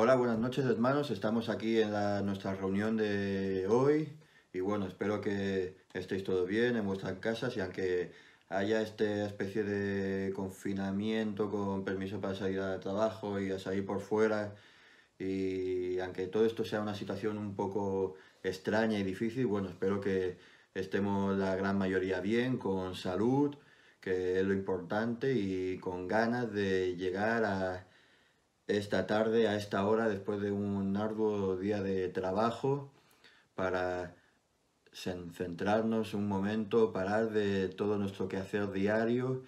Hola, buenas noches hermanos, estamos aquí en nuestra reunión de hoy y bueno, espero que estéis todos bien en vuestras casas y aunque haya esta especie de confinamiento con permiso para salir al trabajo y a salir por fuera y aunque todo esto sea una situación un poco extraña y difícil, bueno, espero que estemos la gran mayoría bien, con salud, que es lo importante y con ganas de llegar a esta tarde, a esta hora, después de un arduo día de trabajo, para centrarnos un momento, parar de todo nuestro quehacer diario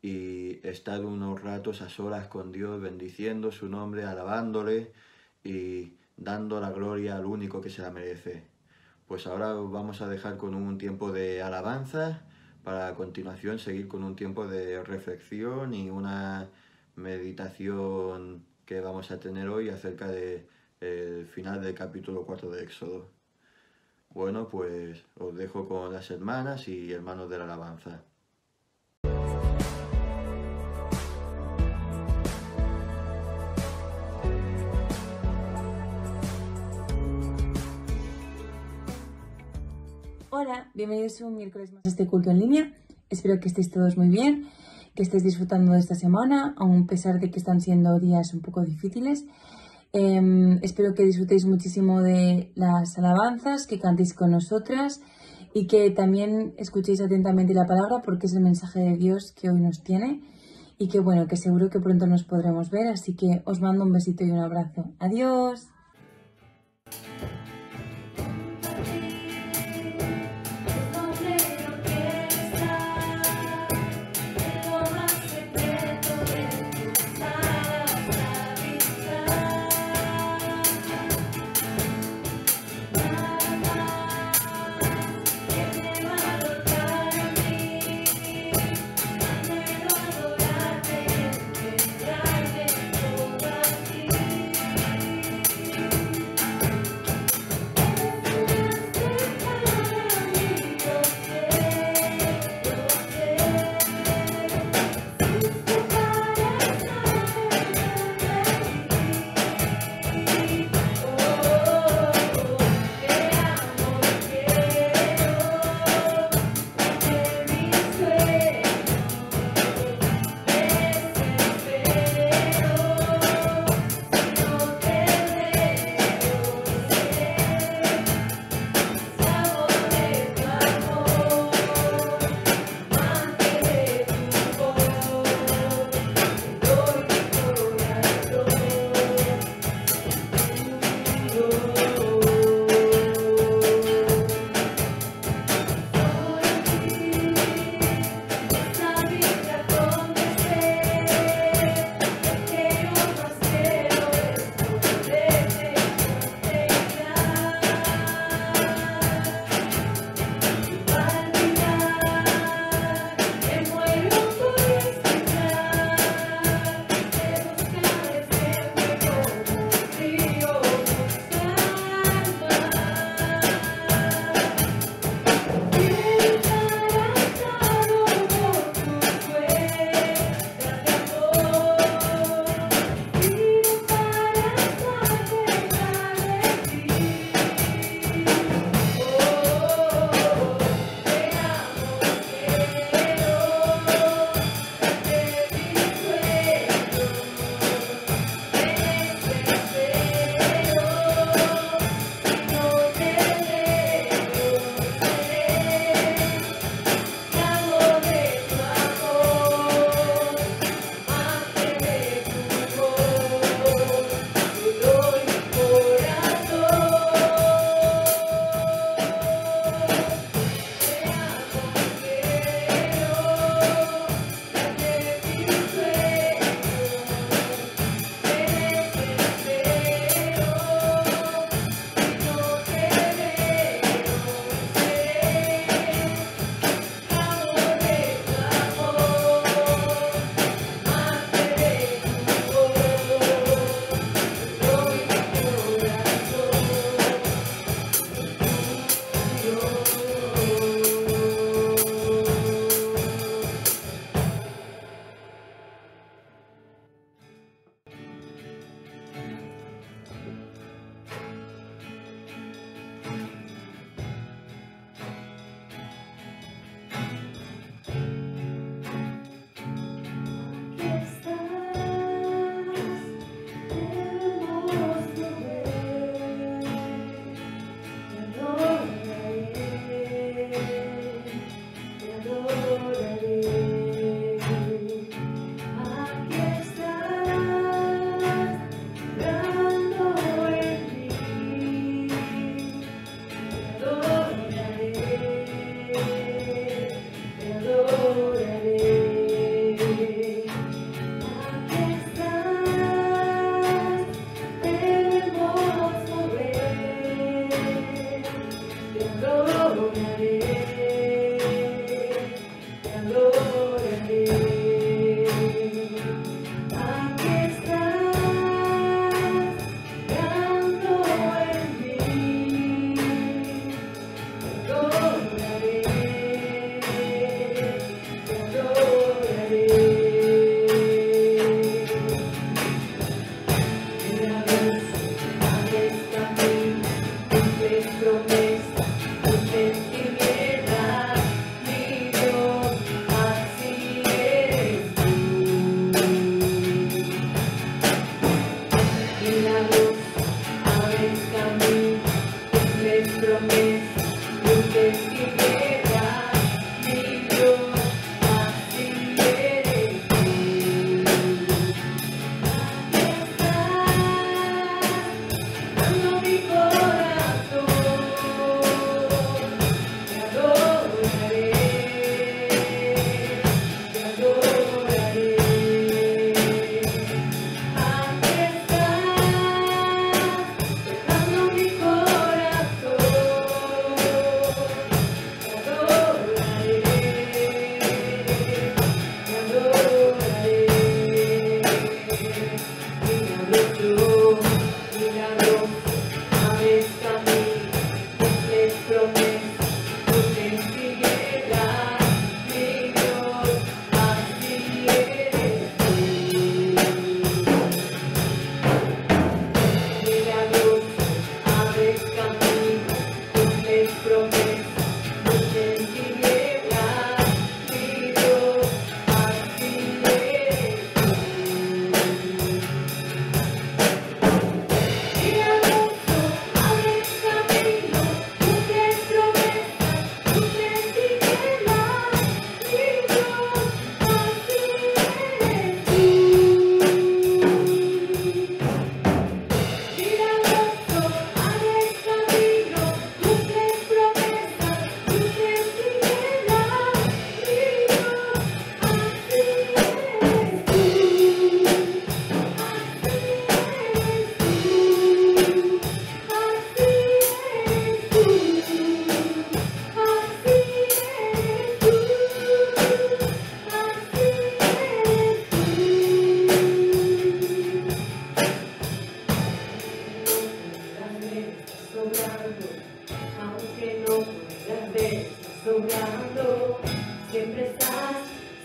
y estar unos ratos a solas con Dios, bendiciendo su nombre, alabándole y dando la gloria al único que se la merece. Pues ahora os vamos a dejar con un tiempo de alabanza para a continuación seguir con un tiempo de reflexión y una meditación que vamos a tener hoy acerca del final del capítulo 4 de Éxodo. Bueno, pues os dejo con las hermanas y hermanos de la alabanza. Hola, bienvenidos un miércoles más a este culto en línea. Espero que estéis todos muy bien, que estéis disfrutando de esta semana, aun a pesar de que están siendo días un poco difíciles. Espero que disfrutéis muchísimo de las alabanzas, que cantéis con nosotras y que también escuchéis atentamente la palabra porque es el mensaje de Dios que hoy nos tiene y que bueno, que seguro que pronto nos podremos ver, así que os mando un besito y un abrazo. ¡Adiós!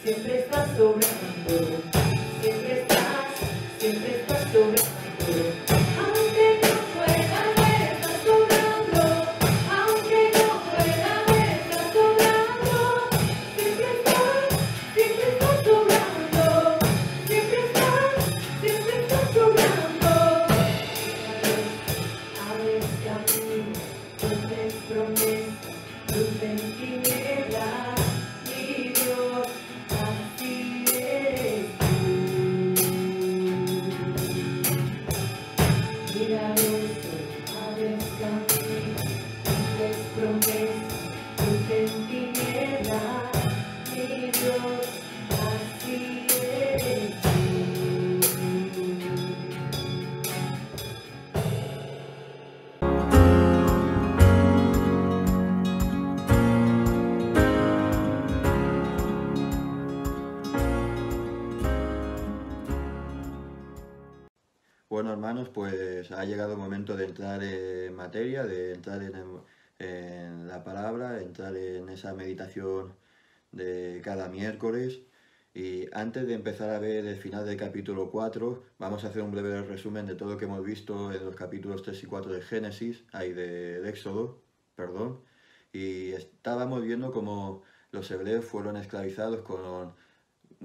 siempre estás sobrando, siempre estás sobrando. Aunque no pueda ver, estás sobrando, aunque no pueda ver, estás sobrando. Siempre estás sobrando, siempre estás sobrando. Abres camino, cumples promesas, luz en tinieblas, mi Dios, así eres tú. Milagroso, abres camino, cumples promesas, luz en tinieblas, mi Dios, así eres tú. Bueno, hermanos, pues ha llegado el momento de entrar en materia, de entrar en la palabra, entrar en esa meditación de cada miércoles. Y antes de empezar a ver el final del capítulo 4, vamos a hacer un breve resumen de todo lo que hemos visto en los capítulos 3 y 4 de Génesis, de Éxodo, perdón. Y estábamos viendo cómo los hebreos fueron esclavizados con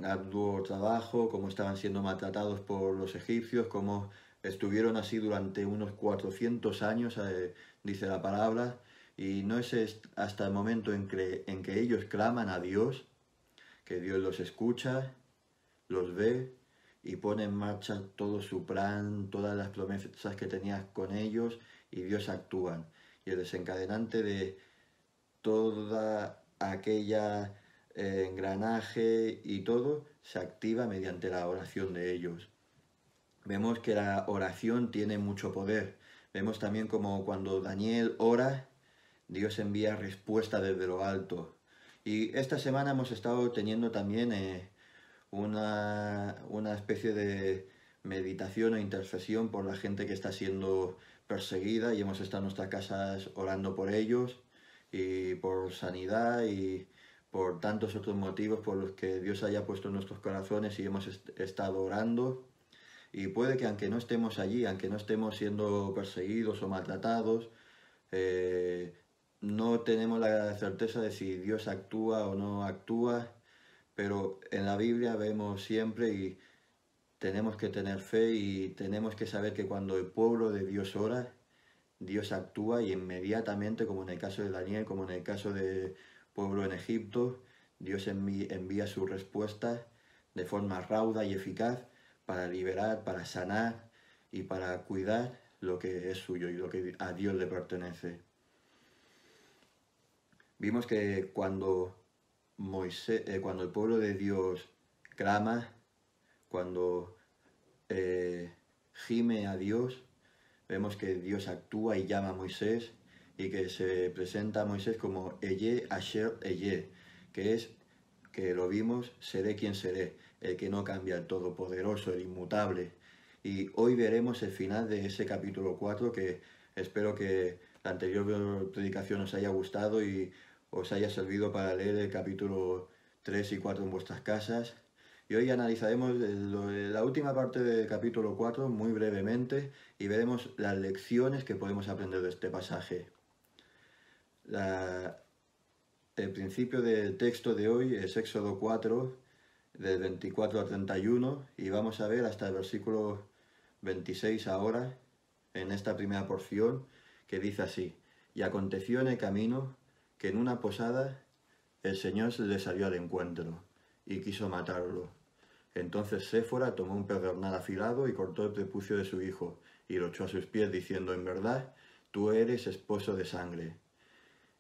arduo trabajo, cómo estaban siendo maltratados por los egipcios, cómo estuvieron así durante unos 400 años, dice la palabra, y no es hasta el momento en que ellos claman a Dios, que Dios los escucha, los ve y pone en marcha todo su plan, todas las promesas que tenía con ellos, y Dios actúa. Y el desencadenante de toda aquella engranaje y todo se activa mediante la oración de ellos. Vemos que la oración tiene mucho poder. Vemos también como cuando Daniel ora, Dios envía respuesta desde lo alto. Y esta semana hemos estado teniendo también una especie de meditación o intercesión por la gente que está siendo perseguida, y hemos estado en nuestras casas orando por ellos y por sanidad y por tantos otros motivos por los que Dios haya puesto en nuestros corazones, y hemos estado orando. Y puede que aunque no estemos allí, aunque no estemos siendo perseguidos o maltratados, no tenemos la certeza de si Dios actúa o no actúa, pero en la Biblia vemos siempre, y tenemos que tener fe y tenemos que saber que cuando el pueblo de Dios ora, Dios actúa, y inmediatamente, como en el caso de Daniel, como en el caso del pueblo en Egipto, Dios envía su respuesta de forma rauda y eficaz para liberar, para sanar y para cuidar lo que es suyo y lo que a Dios le pertenece. Vimos que cuando el pueblo de Dios clama, cuando gime a Dios, vemos que Dios actúa y llama a Moisés, y que se presenta a Moisés como Eye Asher Eye, que es, que lo vimos, seré quien seré, el que no cambia, el todopoderoso, el inmutable. Y hoy veremos el final de ese capítulo 4, que espero que la anterior predicación os haya gustado y os haya servido para leer el capítulo 3 y 4 en vuestras casas. Y hoy analizaremos la última parte del capítulo 4 muy brevemente, y veremos las lecciones que podemos aprender de este pasaje. El principio del texto de hoy es Éxodo 4, del 24 al 31, y vamos a ver hasta el versículo 26 ahora, en esta primera porción, que dice así: y aconteció en el camino que en una posada el Señor se le salió al encuentro y quiso matarlo. Entonces Séfora tomó un pedernal afilado y cortó el prepucio de su hijo, y lo echó a sus pies, diciendo: en verdad, tú eres esposo de sangre.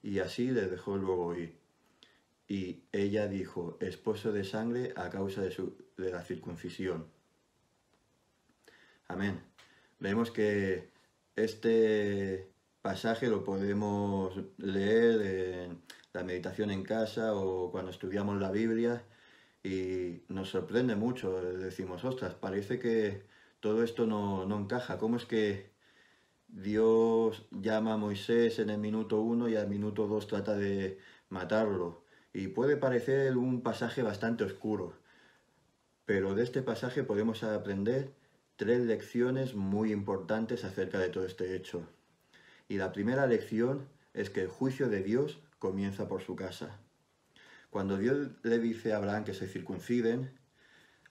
Y así le dejó luego ir. Y ella dijo: esposo de sangre a causa de la circuncisión. Amén. Vemos que este pasaje lo podemos leer en la meditación en casa o cuando estudiamos la Biblia, y nos sorprende mucho. Decimos: ostras, parece que todo esto no encaja. ¿Cómo es que Dios llama a Moisés en el minuto 1 y al minuto 2 trata de matarlo? Y puede parecer un pasaje bastante oscuro, pero de este pasaje podemos aprender 3 lecciones muy importantes acerca de todo este hecho. Y la primera lección es que el juicio de Dios comienza por su casa. Cuando Dios le dice a Abraham que se circunciden,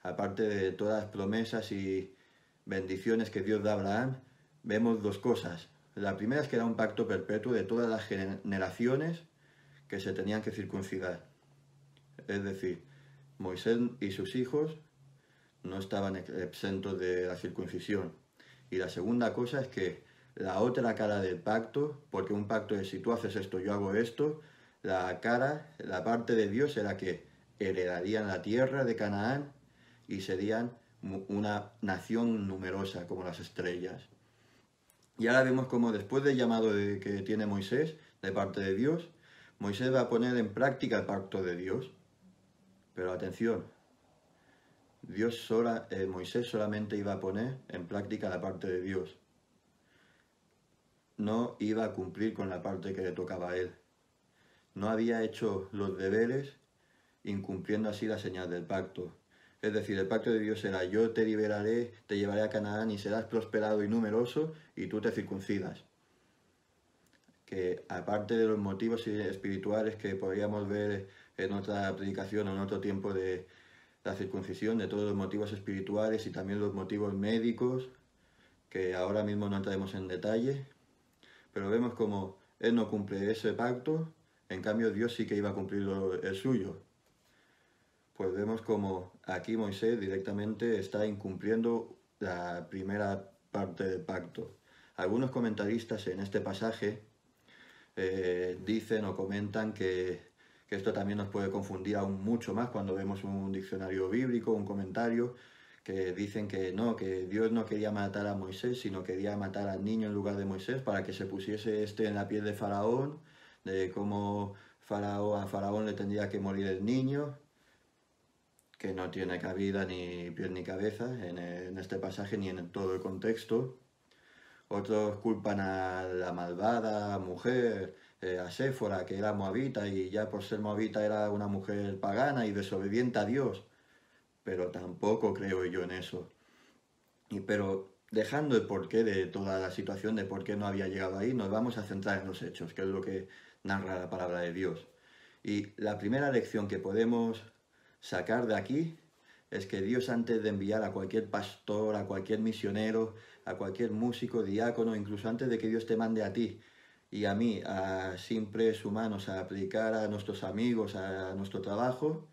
aparte de todas las promesas y bendiciones que Dios da a Abraham, vemos 2 cosas. La primera es que era un pacto perpetuo de todas las generaciones que se tenían que circuncidar. Es decir, Moisés y sus hijos no estaban exentos de la circuncisión. Y la segunda cosa es que la otra cara del pacto, porque un pacto es si tú haces esto, yo hago esto, la parte de Dios era que heredarían la tierra de Canaán y serían una nación numerosa como las estrellas. Y ahora vemos como después del llamado que tiene Moisés de parte de Dios, Moisés va a poner en práctica el pacto de Dios. Pero atención, Moisés solamente iba a poner en práctica la parte de Dios. No iba a cumplir con la parte que le tocaba a él. No había hecho los deberes incumpliendo así la señal del pacto. Es decir, el pacto de Dios era: yo te liberaré, te llevaré a Canaán y serás prosperado y numeroso y tú te circuncidas. Que aparte de los motivos espirituales que podríamos ver en otra predicación o en otro tiempo de la circuncisión, de todos los motivos espirituales y también los motivos médicos, que ahora mismo no entraremos en detalle, pero vemos como él no cumple ese pacto, en cambio Dios sí que iba a cumplir el suyo. Pues vemos como aquí Moisés directamente está incumpliendo la primera parte del pacto. Algunos comentaristas en este pasaje dicen o comentan que esto también nos puede confundir aún mucho más cuando vemos un diccionario bíblico, un comentario, que dicen que Dios no quería matar a Moisés, sino quería matar al niño en lugar de Moisés para que se pusiese en la piel de Faraón, de cómo a Faraón le tendría que morir el niño, que no tiene cabida ni pies ni cabeza en este pasaje ni en todo el contexto. Otros culpan a la malvada mujer, a Séfora, que era moabita y ya por ser moabita era una mujer pagana y desobediente a Dios. Pero tampoco creo yo en eso. Pero dejando el porqué de toda la situación, de por qué no había llegado ahí, nos vamos a centrar en los hechos, que es lo que narra la palabra de Dios. Y la primera lección que podemos sacar de aquí es que Dios, antes de enviar a cualquier pastor, a cualquier misionero, a cualquier músico, diácono, incluso antes de que Dios te mande a ti y a mí, a simples humanos, a predicar a nuestros amigos, a nuestro trabajo,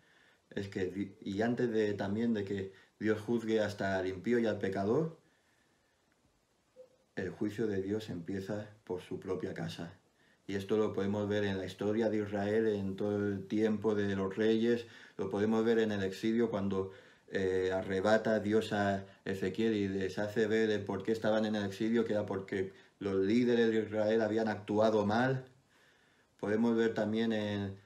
y antes también de que Dios juzgue hasta al impío y al pecador, el juicio de Dios empieza por su propia casa. Y esto lo podemos ver en la historia de Israel, en todo el tiempo de los reyes, lo podemos ver en el exilio cuando arrebata a Dios a Ezequiel y les hace ver el por qué estaban en el exilio, que era porque los líderes de Israel habían actuado mal. Podemos ver también en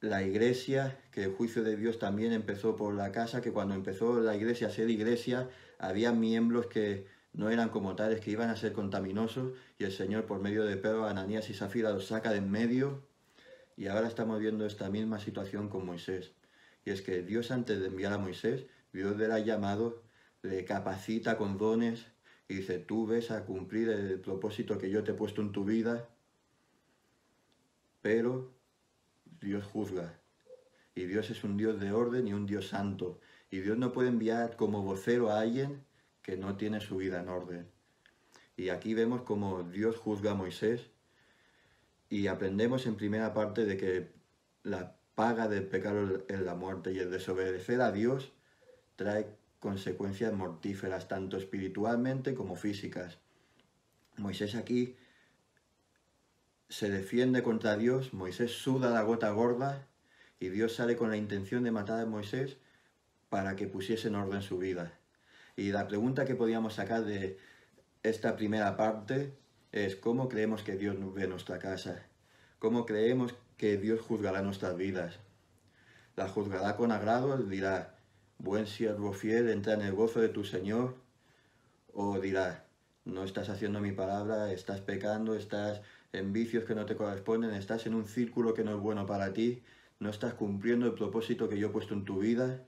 la iglesia, que el juicio de Dios también empezó por la casa, que cuando empezó la iglesia a ser iglesia, había miembros que no eran como tales, que iban a ser contaminosos, y el Señor, por medio de Pedro, Ananías y Zafira, los saca de en medio. Y ahora estamos viendo esta misma situación con Moisés. Y es que Dios, antes de enviar a Moisés, Dios le ha llamado, le capacita con dones y dice: tú ves a cumplir el propósito que yo te he puesto en tu vida, pero Dios juzga. Y Dios es un Dios de orden y un Dios santo. Y Dios no puede enviar como vocero a alguien que no tiene su vida en orden. Y aquí vemos cómo Dios juzga a Moisés y aprendemos en primera parte de que la paga del pecado es la muerte, y el desobedecer a Dios trae consecuencias mortíferas, tanto espiritualmente como físicas. Moisés aquí se defiende contra Dios, Moisés suda la gota gorda y Dios sale con la intención de matar a Moisés para que pusiese en orden su vida. Y la pregunta que podíamos sacar de esta primera parte es: ¿cómo creemos que Dios ve nuestra casa? ¿Cómo creemos que Dios juzgará nuestras vidas? ¿La juzgará con agrado? ¿Dirá: buen siervo fiel, entra en el gozo de tu Señor? ¿O dirá: no estás haciendo mi palabra, estás pecando, estás en vicios que no te corresponden, estás en un círculo que no es bueno para ti, no estás cumpliendo el propósito que yo he puesto en tu vida,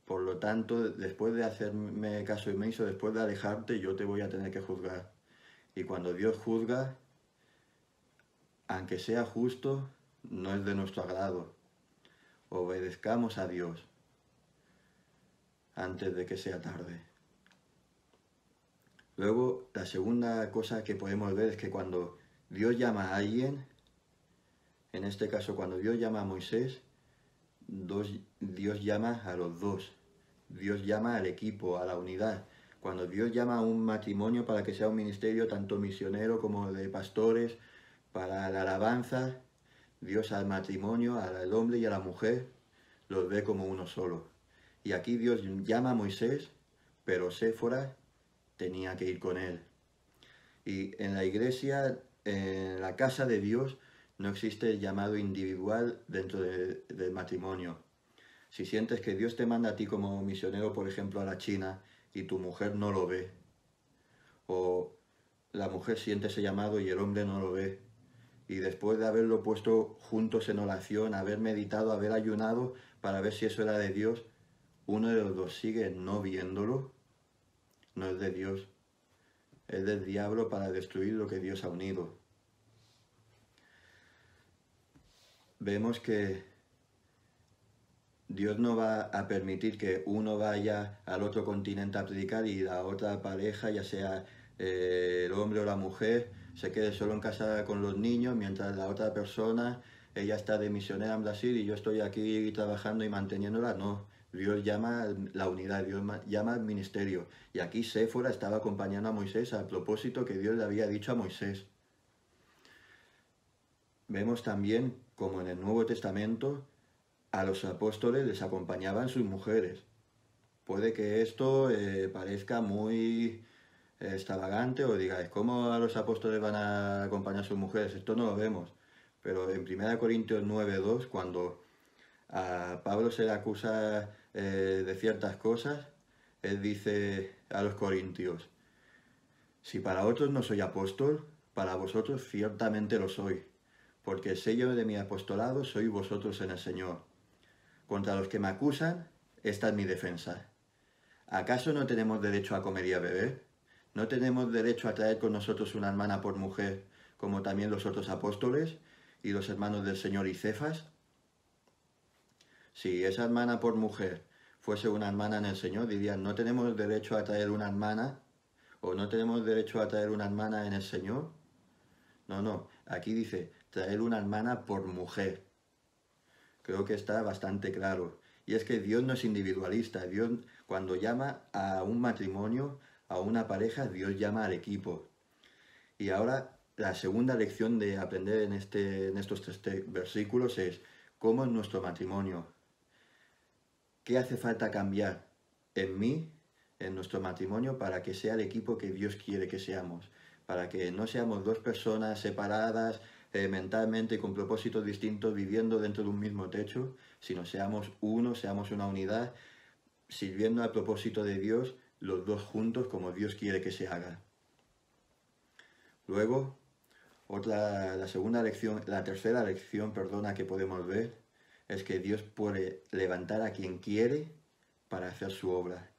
por lo tanto, después de hacerme caso omiso, después de alejarte, yo te voy a tener que juzgar. Y cuando Dios juzga, aunque sea justo, no es de nuestro agrado. Obedezcamos a Dios antes de que sea tarde. Luego, la segunda cosa que podemos ver es que cuando Dios llama a alguien, en este caso cuando Dios llama a Moisés, Dios llama a los dos. Dios llama al equipo, a la unidad. Cuando Dios llama a un matrimonio para que sea un ministerio tanto misionero como de pastores, para la alabanza, Dios al matrimonio, al hombre y a la mujer, los ve como uno solo. Y aquí Dios llama a Moisés, pero Séfora tenía que ir con él. Y en la iglesia, en la casa de Dios, no existe el llamado individual dentro del matrimonio. Si sientes que Dios te manda a ti como misionero, por ejemplo, a la China, y tu mujer no lo ve, o la mujer siente ese llamado y el hombre no lo ve, y después de haberlo puesto juntos en oración, haber meditado, haber ayunado para ver si eso era de Dios, uno de los dos sigue no viéndolo, no es de Dios, es del diablo para destruir lo que Dios ha unido. Vemos que Dios no va a permitir que uno vaya al otro continente a predicar y la otra pareja, ya sea el hombre o la mujer, se quede solo en casa con los niños, mientras la otra persona, ella está de misionera en Brasil y yo estoy aquí trabajando y manteniéndola. No, Dios llama a la unidad, Dios llama al ministerio. Y aquí Séfora estaba acompañando a Moisés al propósito que Dios le había dicho a Moisés. Vemos también como en el Nuevo Testamento a los apóstoles les acompañaban sus mujeres. Puede que esto parezca muy extravagante o digáis, ¿cómo a los apóstoles van a acompañar a sus mujeres? Esto no lo vemos. Pero en 1 Corintios 9:2, cuando a Pablo se le acusa de ciertas cosas, él dice a los corintios, si para otros no soy apóstol, para vosotros ciertamente lo soy, porque el sello de mi apostolado sois vosotros en el Señor. Contra los que me acusan, esta es mi defensa. ¿Acaso no tenemos derecho a comer y a beber? ¿No tenemos derecho a traer con nosotros una hermana por mujer, como también los otros apóstoles y los hermanos del Señor y Cefas? Si esa hermana por mujer fuese una hermana en el Señor, dirían, no tenemos derecho a traer una hermana, o no tenemos derecho a traer una hermana en el Señor. No, aquí dice, traer una hermana por mujer. Creo que está bastante claro. Y es que Dios no es individualista. Dios, cuando llama a un matrimonio, a una pareja, Dios llama al equipo. Y ahora la segunda lección de aprender en estos tres versículos es cómo es nuestro matrimonio. ¿Qué hace falta cambiar en mí, en nuestro matrimonio, para que sea el equipo que Dios quiere que seamos? Para que no seamos dos personas separadas, mentalmente con propósitos distintos viviendo dentro de un mismo techo, sino seamos uno, seamos una unidad, sirviendo al propósito de Dios, los dos juntos como Dios quiere que se haga. Luego, la tercera lección, que podemos ver es que Dios puede levantar a quien quiere para hacer su obra.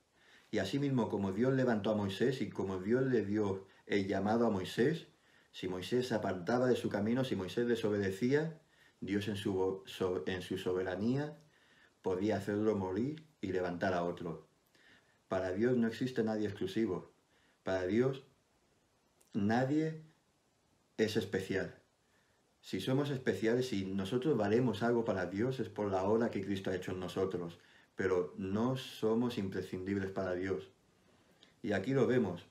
Y asimismo, como Dios levantó a Moisés y como Dios le dio el llamado a Moisés, si Moisés se apartaba de su camino, si Moisés desobedecía, Dios en su soberanía podía hacerlo morir y levantar a otro. Para Dios no existe nadie exclusivo. Para Dios nadie es especial. Si somos especiales, si nosotros valemos algo para Dios, es por la obra que Cristo ha hecho en nosotros. Pero no somos imprescindibles para Dios. Y aquí lo vemos.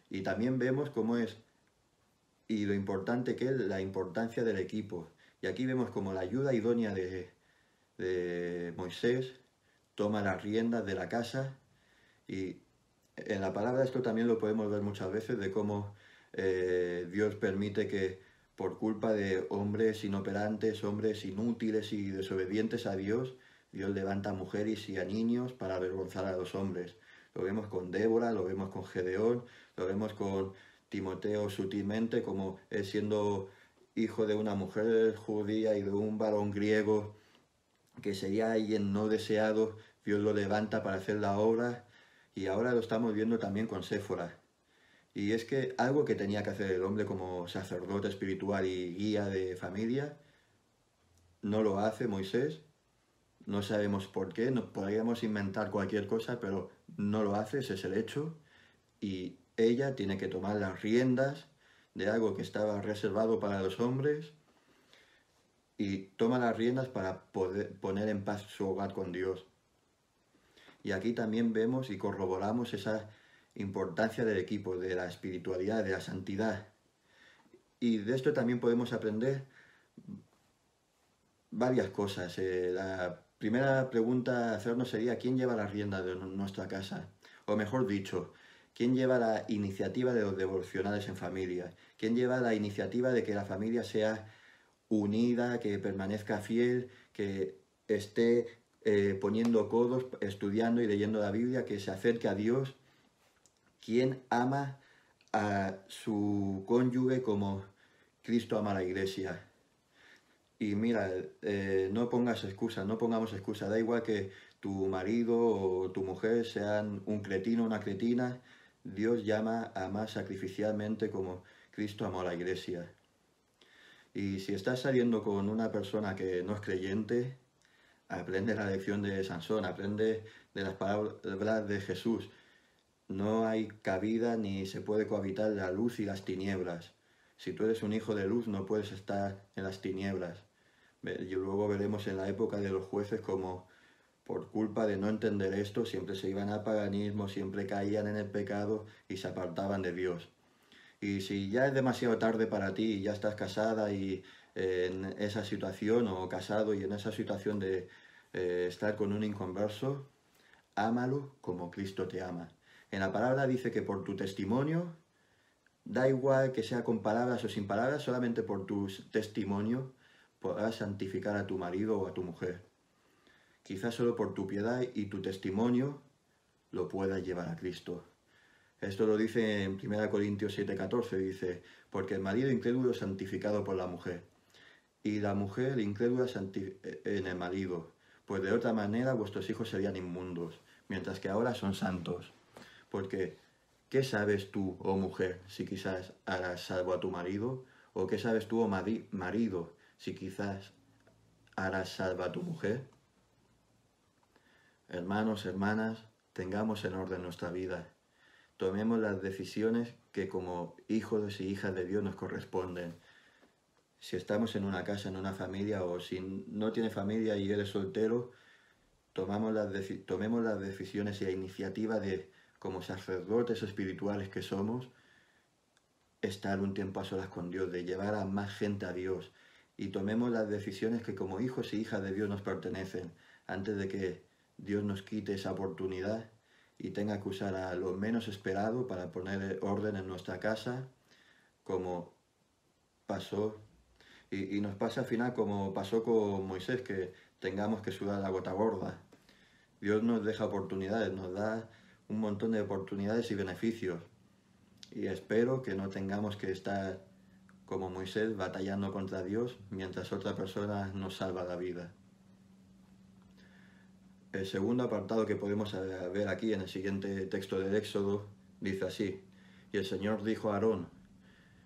Y también vemos cómo es y lo importante que es la importancia del equipo. Y aquí vemos como la ayuda idónea de Moisés toma las riendas de la casa. Y en la palabra esto también lo podemos ver muchas veces, de cómo Dios permite que por culpa de hombres inoperantes, hombres inútiles y desobedientes a Dios, Dios levanta a mujeres y a niños para avergonzar a los hombres. Lo vemos con Débora, lo vemos con Gedeón, lo vemos con Timoteo sutilmente, como él siendo hijo de una mujer judía y de un varón griego, que sería alguien no deseado, Dios lo levanta para hacer la obra, y ahora lo estamos viendo también con Séfora. Y es que algo que tenía que hacer el hombre como sacerdote espiritual y guía de familia, no lo hace Moisés. No sabemos por qué, podríamos inventar cualquier cosa, pero no lo hace, ese es el hecho. Y ella tiene que tomar las riendas de algo que estaba reservado para los hombres y toma las riendas para poder poner en paz su hogar con Dios. Y aquí también vemos y corroboramos esa importancia del equipo, de la espiritualidad, de la santidad. Y de esto también podemos aprender varias cosas. La primera pregunta a hacernos sería: ¿quién lleva las riendas de nuestra casa? O mejor dicho, ¿quién lleva la iniciativa de los devocionales en familia? ¿Quién lleva la iniciativa de que la familia sea unida, que permanezca fiel, que esté poniendo codos, estudiando y leyendo la Biblia, que se acerque a Dios? ¿Quién ama a su cónyuge como Cristo ama a la iglesia? Y mira, no pongas excusas, no pongamos excusas. Da igual que tu marido o tu mujer sean un cretino o una cretina. Dios llama a amar sacrificialmente como Cristo amó a la iglesia. Y si estás saliendo con una persona que no es creyente, aprende la lección de Sansón, aprende de las palabras de Jesús. No hay cabida ni se puede cohabitar la luz y las tinieblas. Si tú eres un hijo de luz, no puedes estar en las tinieblas. Y luego veremos en la época de los jueces como por culpa de no entender esto siempre se iban al paganismo, siempre caían en el pecado y se apartaban de Dios. Y si ya es demasiado tarde para ti y ya estás casada y en esa situación, o casado y en esa situación de estar con un inconverso, ámalo como Cristo te ama. En la palabra dice que por tu testimonio, da igual que sea con palabras o sin palabras, solamente por tu testimonio podrás santificar a tu marido o a tu mujer. Quizás solo por tu piedad y tu testimonio lo puedas llevar a Cristo. Esto lo dice en 1 Corintios 7:14, dice: porque el marido incrédulo es santificado por la mujer, y la mujer incrédula en el marido, pues de otra manera vuestros hijos serían inmundos, mientras que ahora son santos. Porque, ¿qué sabes tú, oh mujer, si quizás harás salvo a tu marido? ¿O qué sabes tú, oh marido, si quizás harás salvo a tu mujer? Hermanos, hermanas, tengamos en orden nuestra vida. Tomemos las decisiones que como hijos y hijas de Dios nos corresponden. Si estamos en una casa, en una familia, o si no tienes familia y eres soltero, tomemos las decisiones y la iniciativa de, como sacerdotes espirituales que somos, estar un tiempo a solas con Dios, de llevar a más gente a Dios. Y tomemos las decisiones que como hijos y hijas de Dios nos pertenecen, antes de que Dios nos quite esa oportunidad y tenga que usar a lo menos esperado para poner orden en nuestra casa, como pasó, y nos pasa al final como pasó con Moisés, que tengamos que sudar la gota gorda. Dios nos deja oportunidades, nos da un montón de oportunidades y beneficios. Y espero que no tengamos que estar como Moisés batallando contra Dios mientras otra persona nos salva la vida. El segundo apartado que podemos ver aquí en el siguiente texto del Éxodo dice así: y el Señor dijo a Aarón: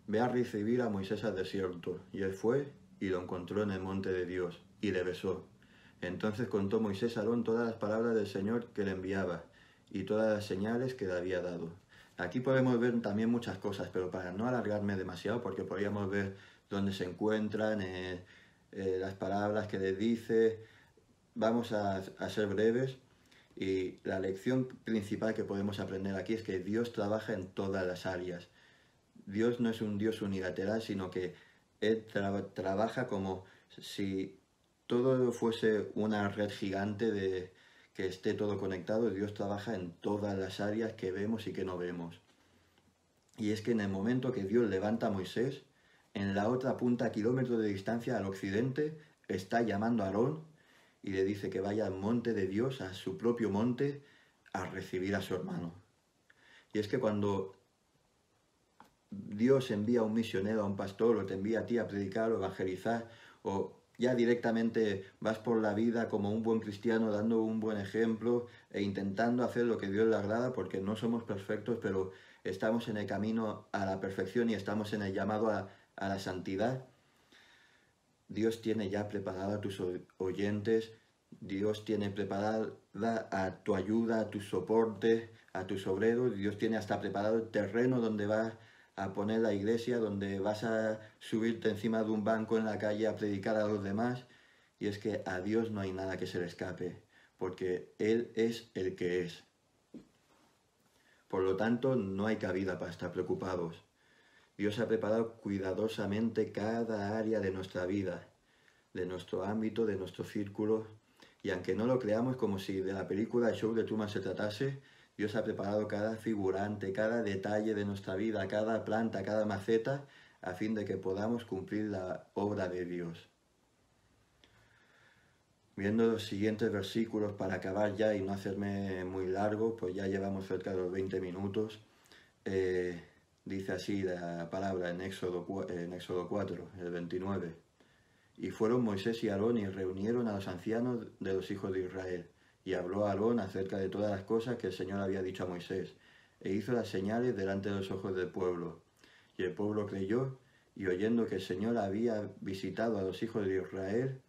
ve a recibir a Moisés al desierto. Y él fue y lo encontró en el monte de Dios y le besó. Entonces contó Moisés a Aarón todas las palabras del Señor que le enviaba y todas las señales que le había dado. Aquí podemos ver también muchas cosas, pero para no alargarme demasiado, porque podríamos ver dónde se encuentran, las palabras que le dice, vamos a ser breves. Y la lección principal que podemos aprender aquí es que Dios trabaja en todas las áreas. Dios no es un Dios unilateral, sino que Él trabaja como si todo fuese una red gigante de que esté todo conectado. Dios trabaja en todas las áreas que vemos y que no vemos. Y es que en el momento que Dios levanta a Moisés, en la otra punta, a kilómetros de distancia al occidente, está llamando a Aarón y le dice que vaya al monte de Dios, a su propio monte, a recibir a su hermano. Y es que cuando Dios envía a un misionero, a un pastor, o te envía a ti a predicar o evangelizar, o ya directamente vas por la vida como un buen cristiano, dando un buen ejemplo e intentando hacer lo que Dios le agrada, porque no somos perfectos, pero estamos en el camino a la perfección y estamos en el llamado a la santidad. Dios tiene ya preparado a tus oyentes, Dios tiene preparada a tu ayuda, a tu soporte, a tus obreros, Dios tiene hasta preparado el terreno donde vas a poner la iglesia, donde vas a subirte encima de un banco en la calle a predicar a los demás. Y es que a Dios no hay nada que se le escape, porque Él es el que es. Por lo tanto, no hay cabida para estar preocupados. Dios ha preparado cuidadosamente cada área de nuestra vida, de nuestro ámbito, de nuestro círculo, y aunque no lo creamos, como si de la película El show de Truman se tratase, Dios ha preparado cada figurante, cada detalle de nuestra vida, cada planta, cada maceta, a fin de que podamos cumplir la obra de Dios. Viendo los siguientes versículos para acabar ya y no hacerme muy largo, pues ya llevamos cerca de los 20 minutos. Dice así la palabra en Éxodo 4, el 29. Y fueron Moisés y Aarón y reunieron a los ancianos de los hijos de Israel. Y habló a Aarón acerca de todas las cosas que el Señor había dicho a Moisés. E hizo las señales delante de los ojos del pueblo. Y el pueblo creyó, y oyendo que el Señor había visitado a los hijos de Israel,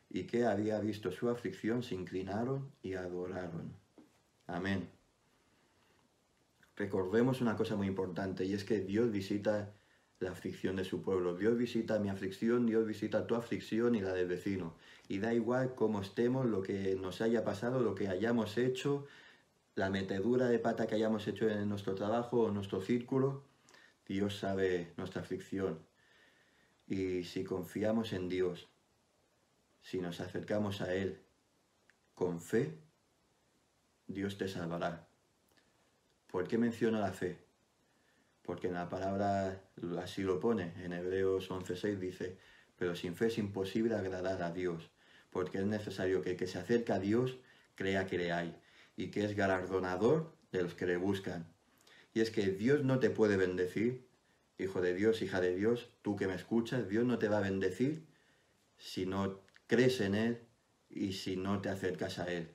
y que había visto su aflicción, se inclinaron y adoraron. Amén. Recordemos una cosa muy importante, y es que Dios visita la aflicción de su pueblo. Dios visita mi aflicción, Dios visita tu aflicción y la del vecino. Y da igual cómo estemos, lo que nos haya pasado, lo que hayamos hecho, la metedura de pata que hayamos hecho en nuestro trabajo o en nuestro círculo, Dios sabe nuestra aflicción. Y si confiamos en Dios, si nos acercamos a Él con fe, Dios te salvará. ¿Por qué menciono la fe? Porque en la palabra así lo pone, en Hebreos 11:6 dice, pero sin fe es imposible agradar a Dios, porque es necesario que el que se acerca a Dios crea que le hay, y que es galardonador de los que le buscan. Y es que Dios no te puede bendecir, hijo de Dios, hija de Dios, tú que me escuchas, Dios no te va a bendecir si no crees en Él y si no te acercas a Él.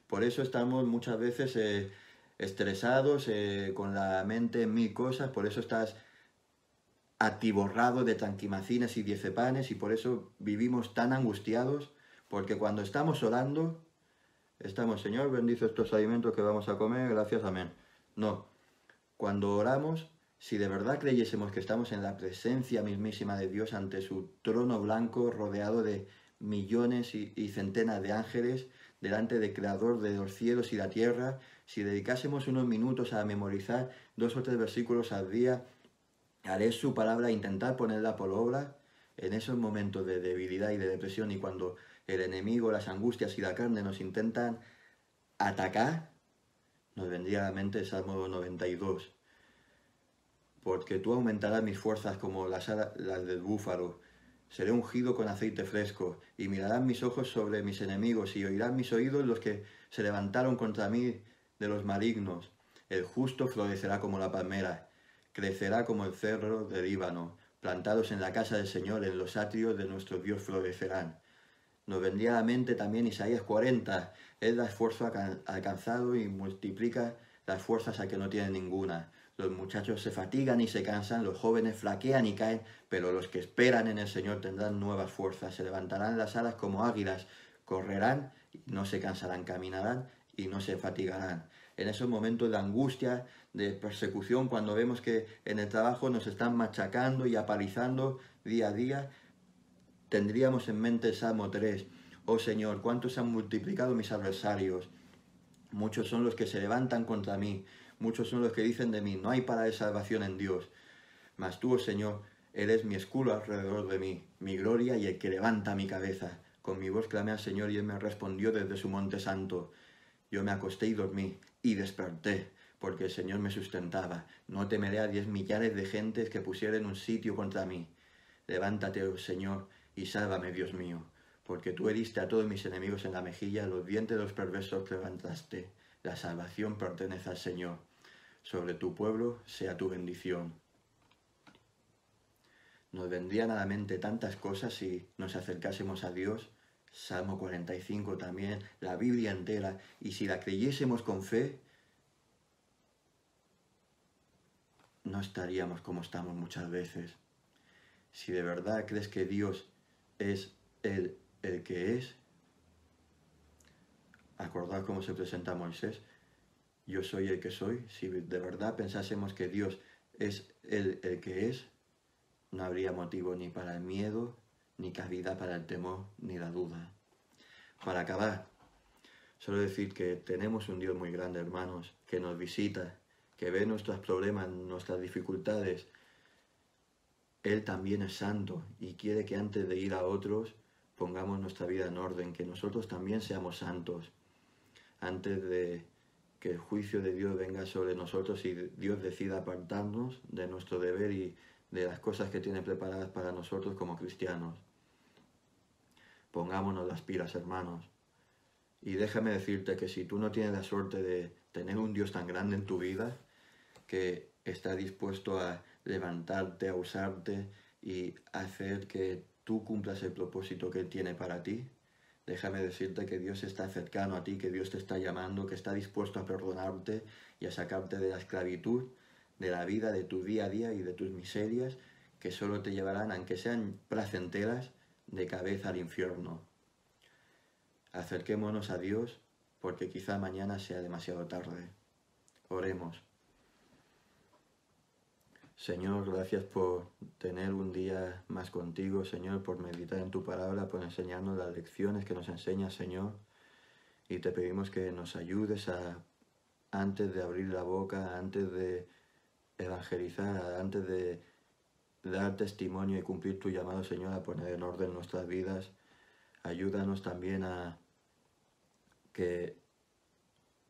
Por eso estamos muchas veces estresados, con la mente en mil cosas, por eso estás atiborrado de tranquimacines y diazepanes y por eso vivimos tan angustiados, porque cuando estamos orando, estamos, Señor, bendice estos alimentos que vamos a comer, gracias, amén. No, cuando oramos, si de verdad creyésemos que estamos en la presencia mismísima de Dios ante su trono blanco, rodeado de millones y centenas de ángeles, delante del Creador de los cielos y la tierra, si dedicásemos unos minutos a memorizar 2 o 3 versículos al día, a leer su palabra e intentar ponerla por obra, en esos momentos de debilidad y de depresión y cuando el enemigo, las angustias y la carne nos intentan atacar, nos vendría a la mente el Salmo 92. Porque tú aumentarás mis fuerzas como las del búfalo. Seré ungido con aceite fresco, y mirarán mis ojos sobre mis enemigos, y oirán mis oídos los que se levantaron contra mí de los malignos. El justo florecerá como la palmera, crecerá como el cedro del Líbano. Plantados en la casa del Señor, en los atrios de nuestro Dios florecerán. Nos vendría a la mente también Isaías 40. Él da esfuerzo alcanzado y multiplica las fuerzas a que no tienen ninguna. Los muchachos se fatigan y se cansan, los jóvenes flaquean y caen, pero los que esperan en el Señor tendrán nuevas fuerzas, se levantarán las alas como águilas, correrán y no se cansarán, caminarán y no se fatigarán. En esos momentos de angustia, de persecución, cuando vemos que en el trabajo nos están machacando y apalizando día a día, tendríamos en mente el Salmo 3. Oh Señor, ¿cuántos han multiplicado mis adversarios? Muchos son los que se levantan contra mí. Muchos son los que dicen de mí, no hay para de salvación en Dios. Mas tú, oh Señor, eres mi escudo alrededor de mí, mi gloria y el que levanta mi cabeza. Con mi voz clamé al Señor y Él me respondió desde su monte santo. Yo me acosté y dormí, y desperté, porque el Señor me sustentaba. No temeré a 10 millares de gentes que pusieren un sitio contra mí. Levántate, oh Señor, y sálvame, Dios mío, porque tú heriste a todos mis enemigos en la mejilla, los dientes de los perversos levantaste. La salvación pertenece al Señor. Sobre tu pueblo sea tu bendición. nos vendrían a la mente tantas cosas si nos acercásemos a Dios. Salmo 45 también, la Biblia entera, y si la creyésemos con fe, no estaríamos como estamos muchas veces. Si de verdad crees que Dios es el que es, acordad cómo se presenta Moisés, yo soy el que soy. Si de verdad pensásemos que Dios es el que es, no habría motivo ni para el miedo, ni cabida para el temor, ni la duda. Para acabar, solo decir que tenemos un Dios muy grande, hermanos, que nos visita, que ve nuestros problemas, nuestras dificultades. Él también es santo y quiere que antes de ir a otros pongamos nuestra vida en orden, que nosotros también seamos santos, antes de que el juicio de Dios venga sobre nosotros y Dios decida apartarnos de nuestro deber y de las cosas que tiene preparadas para nosotros como cristianos. Pongámonos las pilas, hermanos. Y déjame decirte que si tú no tienes la suerte de tener un Dios tan grande en tu vida, que está dispuesto a levantarte, a usarte y hacer que tú cumplas el propósito que Él tiene para ti, déjame decirte que Dios está cercano a ti, que Dios te está llamando, que está dispuesto a perdonarte y a sacarte de la esclavitud, de la vida, de tu día a día y de tus miserias, que solo te llevarán, aunque sean placenteras, de cabeza al infierno. Acerquémonos a Dios, porque quizá mañana sea demasiado tarde. Oremos. Señor, gracias por tener un día más contigo, Señor, por meditar en tu palabra, por enseñarnos las lecciones que nos enseñas, Señor. Y te pedimos que nos ayudes antes de abrir la boca, antes de evangelizar, antes de dar testimonio y cumplir tu llamado, Señor, a poner en orden nuestras vidas. Ayúdanos también a que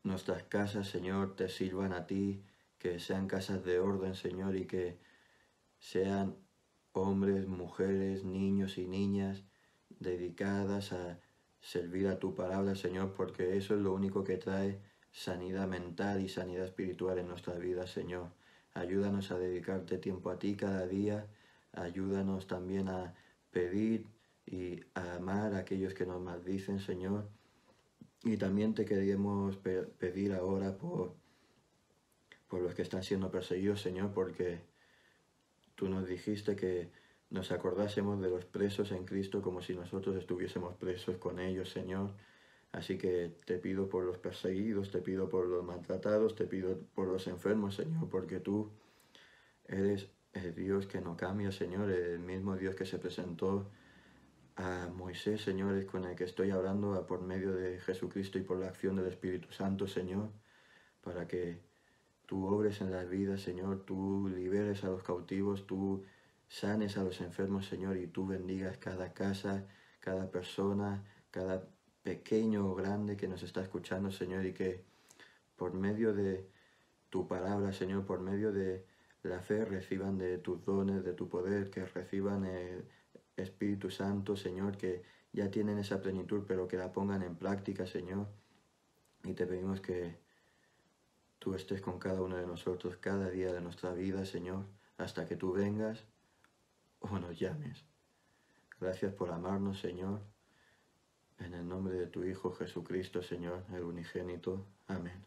nuestras casas, Señor, te sirvan a ti, que sean casas de orden, Señor, y que sean hombres, mujeres, niños y niñas dedicadas a servir a tu palabra, Señor, porque eso es lo único que trae sanidad mental y sanidad espiritual en nuestra vida, Señor. Ayúdanos a dedicarte tiempo a ti cada día, ayúdanos también a pedir y a amar a aquellos que nos maldicen, Señor. Y también te queremos pedir ahora por los que están siendo perseguidos, Señor, porque tú nos dijiste que nos acordásemos de los presos en Cristo como si nosotros estuviésemos presos con ellos, Señor. Así que te pido por los perseguidos, te pido por los maltratados, te pido por los enfermos, Señor, porque tú eres el Dios que no cambia, Señor, el mismo Dios que se presentó a Moisés, Señor, es con el que estoy hablando por medio de Jesucristo y por la acción del Espíritu Santo, Señor, para que tú obres en las vidas, Señor, tú liberes a los cautivos, tú sanes a los enfermos, Señor, y tú bendigas cada casa, cada persona, cada pequeño o grande que nos está escuchando, Señor, y que por medio de tu palabra, Señor, por medio de la fe reciban de tus dones, de tu poder, que reciban el Espíritu Santo, Señor, que ya tienen esa plenitud, pero que la pongan en práctica, Señor. Y te pedimos que tú estés con cada uno de nosotros cada día de nuestra vida, Señor, hasta que tú vengas o nos llames. Gracias por amarnos, Señor. En el nombre de tu Hijo Jesucristo, Señor, el unigénito. Amén.